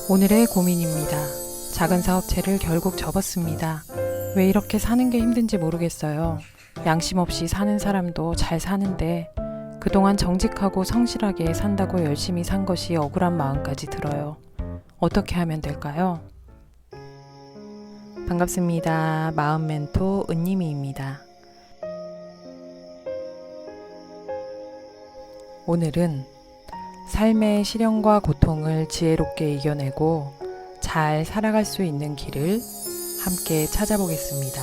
오늘의 고민입니다. 작은 사업체를 결국 접었습니다. 왜 이렇게 사는 게 힘든지 모르겠어요. 양심 없이 사는 사람도 잘 사는데 그동안 정직하고 성실하게 산다고 열심히 산 것이 억울한 마음까지 들어요. 어떻게 하면 될까요? 반갑습니다. 마음 멘토 은님이입니다. 오늘은 삶의 시련과 고통을 지혜롭게 이겨내고 잘 살아갈 수 있는 길을 함께 찾아보겠습니다.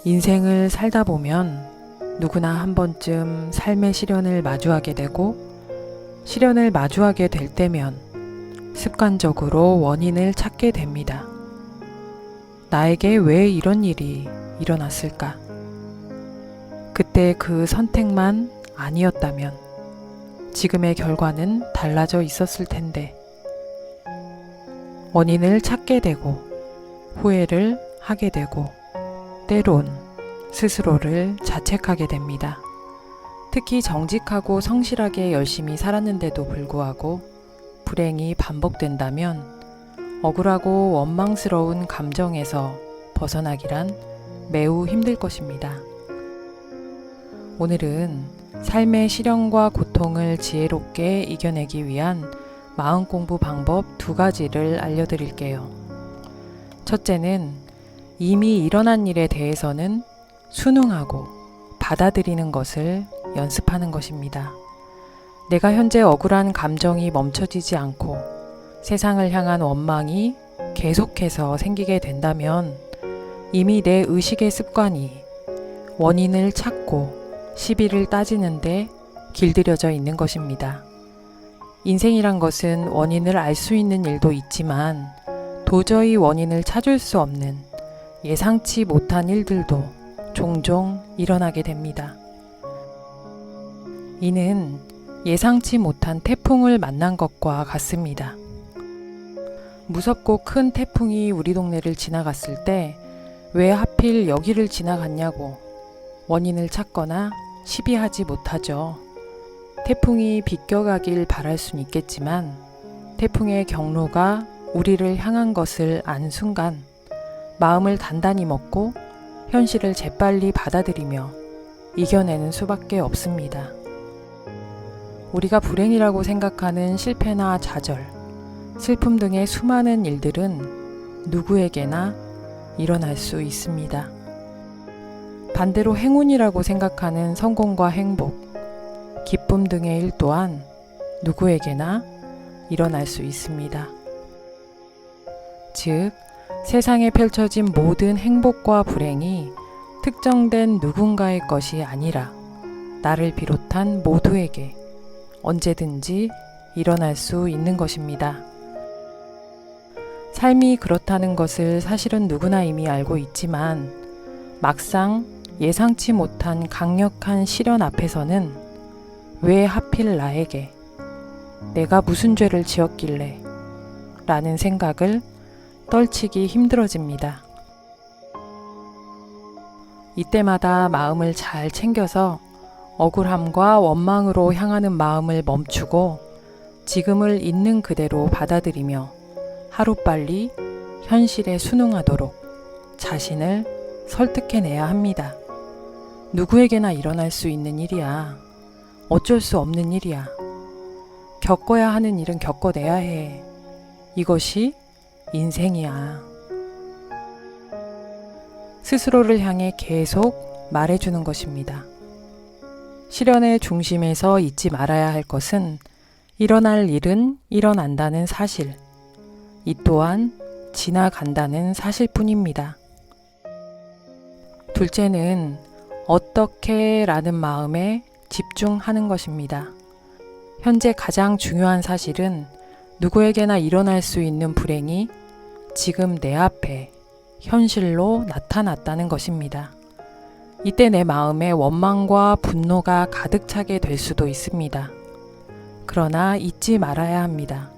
인생을 살다 보면 누구나 한 번쯤 삶의 시련을 마주하게 되고, 시련을 마주하게 될 때면 습관적으로 원인을 찾게 됩니다. 나에게 왜 이런 일이 일어났을까? 그때 그 선택만 아니었다면 지금의 결과는 달라져 있었을 텐데, 원인을 찾게 되고 후회를 하게 되고 때론 스스로를 자책하게 됩니다. 특히 정직하고 성실하게 열심히 살았는데도 불구하고 불행이 반복된다면 억울하고 원망스러운 감정에서 벗어나기란 매우 힘들 것입니다. 오늘은 삶의 시련과 고통을 지혜롭게 이겨내기 위한 마음공부 방법 2가지를 알려드릴게요. 첫째는 이미 일어난 일에 대해서는 순응하고 받아들이는 것을 연습하는 것입니다. 내가 현재 억울한 감정이 멈춰지지 않고 세상을 향한 원망이 계속해서 생기게 된다면 이미 내 의식의 습관이 원인을 찾고 시비를 따지는데 길들여져 있는 것입니다. 인생이란 것은 원인을 알 수 있는 일도 있지만 도저히 원인을 찾을 수 없는 예상치 못한 일들도 종종 일어나게 됩니다. 이는 예상치 못한 태풍을 만난 것과 같습니다. 무섭고 큰 태풍이 우리 동네를 지나갔을 때 왜 하필 여기를 지나갔냐고 원인을 찾거나 시비하지 못하죠. 태풍이 비껴가길 바랄 순 있겠지만 태풍의 경로가 우리를 향한 것을 안 순간 마음을 단단히 먹고 현실을 재빨리 받아들이며 이겨내는 수밖에 없습니다. 우리가 불행이라고 생각하는 실패나 좌절, 슬픔 등의 수많은 일들은 누구에게나 일어날 수 있습니다. 반대로 행운이라고 생각하는 성공과 행복, 기쁨 등의 일 또한 누구에게나 일어날 수 있습니다. 즉, 세상에 펼쳐진 모든 행복과 불행이 특정된 누군가의 것이 아니라 나를 비롯한 모두에게 언제든지 일어날 수 있는 것입니다. 삶이 그렇다는 것을 사실은 누구나 이미 알고 있지만 막상 예상치 못한 강력한 시련 앞에서는 왜 하필 나에게, 내가 무슨 죄를 지었길래 라는 생각을 떨치기 힘들어집니다. 이때마다 마음을 잘 챙겨서 억울함과 원망으로 향하는 마음을 멈추고 지금을 있는 그대로 받아들이며 하루빨리 현실에 순응하도록 자신을 설득해내야 합니다. 누구에게나 일어날 수 있는 일이야. 어쩔 수 없는 일이야. 겪어야 하는 일은 겪어내야 해. 이것이 인생이야. 스스로를 향해 계속 말해주는 것입니다. 시련의 중심에서 잊지 말아야 할 것은 일어날 일은 일어난다는 사실, 이 또한 지나간다는 사실뿐입니다. 둘째는 어떻게 라는 마음에 집중하는 것입니다. 현재 가장 중요한 사실은 누구에게나 일어날 수 있는 불행이 지금 내 앞에 현실로 나타났다는 것입니다. 이때 내 마음에 원망과 분노가 가득 차게 될 수도 있습니다. 그러나 잊지 말아야 합니다.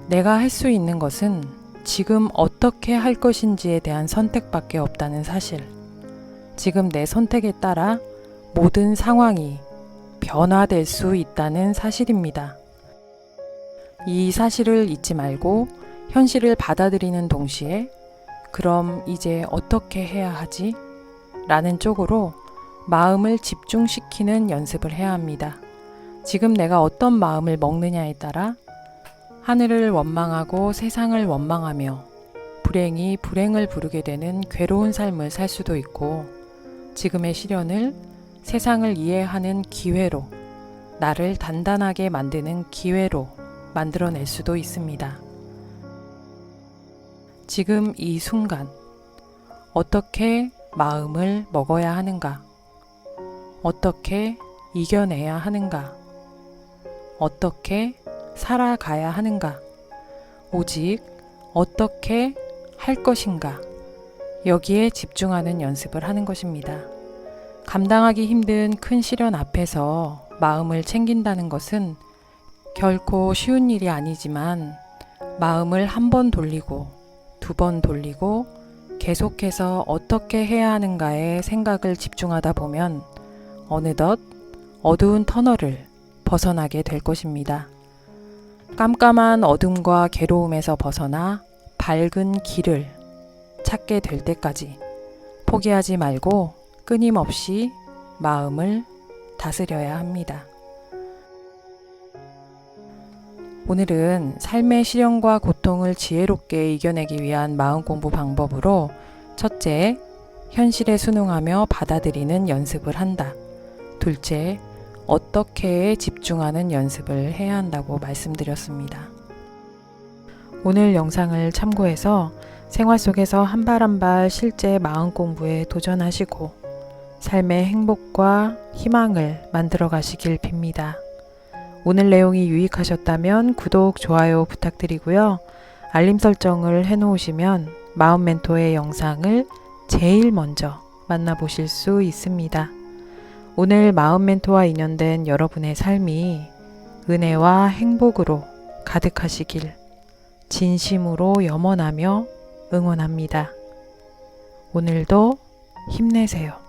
내가 할 수 있는 것은 지금 어떻게 할 것인지에 대한 선택밖에 없다는 사실. 지금 내 선택에 따라 모든 상황이 변화될 수 있다는 사실입니다. 이 사실을 잊지 말고 현실을 받아들이는 동시에 그럼 이제 어떻게 해야 하지? 라는 쪽으로 마음을 집중시키는 연습을 해야 합니다. 지금 내가 어떤 마음을 먹느냐에 따라 하늘을 원망하고 세상을 원망하며 불행이 불행을 부르게 되는 괴로운 삶을 살 수도 있고, 지금의 시련을 세상을 이해하는 기회로, 나를 단단하게 만드는 기회로 만들어낼 수도 있습니다. 지금 이 순간 어떻게 마음을 먹어야 하는가? 어떻게 이겨내야 하는가? 어떻게 살아가야 하는가? 오직 어떻게 할 것인가? 여기에 집중하는 연습을 하는 것입니다. 감당하기 힘든 큰 시련 앞에서 마음을 챙긴다는 것은 결코 쉬운 일이 아니지만, 마음을 한 번 돌리고 두 번 돌리고 계속해서 어떻게 해야 하는가에 생각을 집중하다 보면 어느덧 어두운 터널을 벗어나게 될 것입니다. 깜깜한 어둠과 괴로움에서 벗어나 밝은 길을 찾게 될 때까지 포기하지 말고 끊임없이 마음을 다스려야 합니다. 오늘은 삶의 시련과 고통을 지혜롭게 이겨내기 위한 마음 공부 방법으로, 첫째, 현실에 순응하며 받아들이는 연습을 한다. 둘째, 어떻게에 집중하는 연습을 해야 한다고 말씀드렸습니다. 오늘 영상을 참고해서 생활 속에서 한 발 한 발 실제 마음 공부에 도전하시고 삶의 행복과 희망을 만들어 가시길 빕니다. 오늘 내용이 유익하셨다면 구독, 좋아요 부탁드리고요. 알림 설정을 해놓으시면 마음 멘토의 영상을 제일 먼저 만나보실 수 있습니다. 오늘 마음 멘토와 인연된 여러분의 삶이 은혜와 행복으로 가득하시길 진심으로 염원하며 응원합니다. 오늘도 힘내세요.